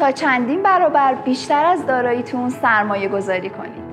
تا چندین برابر بیشتر از داراییتون سرمایه گذاری کنید.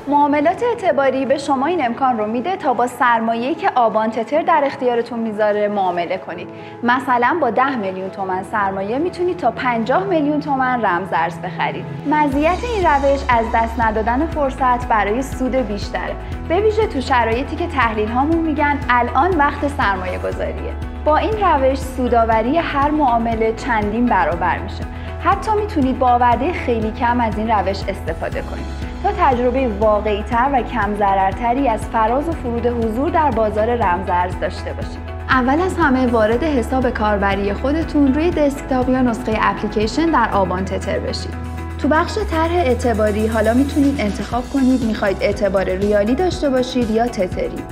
معاملات اعتباری به شما این امکان رو میده تا با سرمایه‌ای که آبان تتر در اختیارتون میذاره معامله کنید. مثلا با 10 میلیون تومان سرمایه میتونید تا 50 میلیون تومان رمزارز بخرید. مزیت این روش از دست ندادن فرصت برای سود بیشتره، به ویژه تو شرایطی که تحلیل هامون میگن الان وقت سرمایه گذاریه. با این روش سودآوری هر معامله چندین برابر میشه. حتی میتونید با آورده خیلی کم از این روش استفاده کنید تا تجربه واقعی‌تر و کم ضررتری از فراز و فرود حضور در بازار رمزارز داشته باشید. اول از همه وارد حساب کاربری خودتون روی دسکتاپ یا نسخه اپلیکیشن در آبان تتر بشید. تو بخش طرح اعتباری حالا میتونید انتخاب کنید میخواید اعتبار ریالی داشته باشید یا تتری.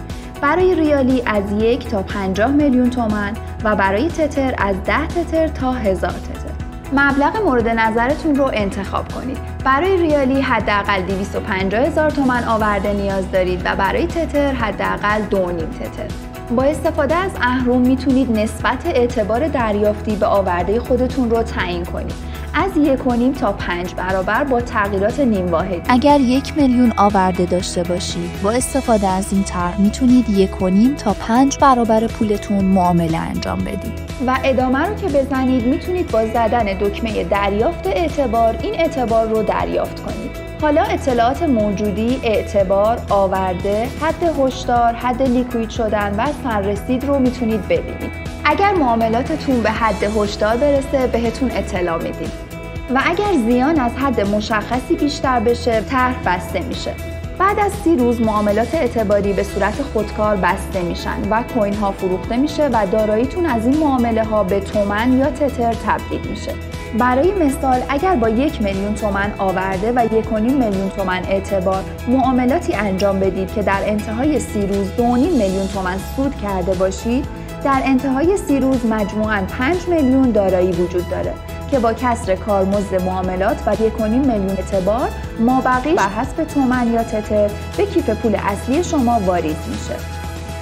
برای ریالی از 1 تا 50 میلیون تومان و برای تتر از 10 تتر تا 1000 تتر. مبلغ مورد نظرتون رو انتخاب کنید. برای ریالی حداقل 250,000 تومان آورده نیاز دارید و برای تتر حداقل 2.5 تتر. با استفاده از اهرم میتونید نسبت اعتبار دریافتی به آورده خودتون رو تعیین کنید. از 1.5 تا 5 برابر با تغییرات نیم واحد. اگر 1 میلیون آورده داشته باشید، با استفاده از این طرح میتونید 1.5 تا 5 برابر پولتون معامله انجام بدید. و ادامه رو که بزنید میتونید با زدن دکمه دریافت اعتبار این اعتبار رو دریافت کنید. حالا اطلاعات موجودی، اعتبار، آورده، حد هشدار، حد لیکوید شدن و سررسید رو میتونید ببینید. اگر معاملاتتون به حد هشدار برسه بهتون اطلاع میدیم و اگر زیان از حد مشخصی بیشتر بشه طرح بسته میشه. بعد از 30 روز معاملات اعتباری به صورت خودکار بسته میشن و کوین ها فروخته میشه و داراییتون از این معامله ها به تومن یا تتر تبدیل میشه. برای مثال اگر با 1 میلیون تومان آورده و 1.5 میلیون تومان اعتبار معاملاتی انجام بدید که در انتهای 30 روز 2.5 میلیون تومان سود کرده باشید، در انتهای 30 روز مجموعاً 5 میلیون دارایی وجود داره که با کسر کارمزد معاملات و 1.5 میلیون اعتبار مابقی بر حسب تومن یا تتر به کیف پول اصلی شما واریز میشه.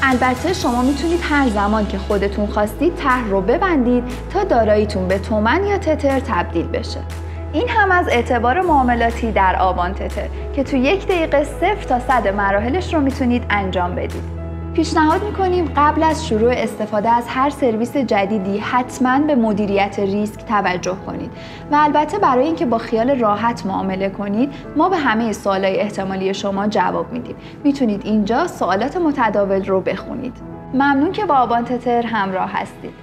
البته شما میتونید هر زمان که خودتون خواستید طرح رو ببندید تا داراییتون به تومن یا تتر تبدیل بشه. این هم از اعتبار معاملاتی در آبان تتر که تو 1 دقیقه 0 تا 100 مراحلش رو میتونید انجام بدید. پیشنهاد میکنیم قبل از شروع استفاده از هر سرویس جدیدی حتما به مدیریت ریسک توجه کنید و البته برای اینکه با خیال راحت معامله کنید ما به همه سوالای احتمالی شما جواب میدیم. میتونید اینجا سوالات متداول رو بخونید. ممنون که با آبان تتر همراه هستید.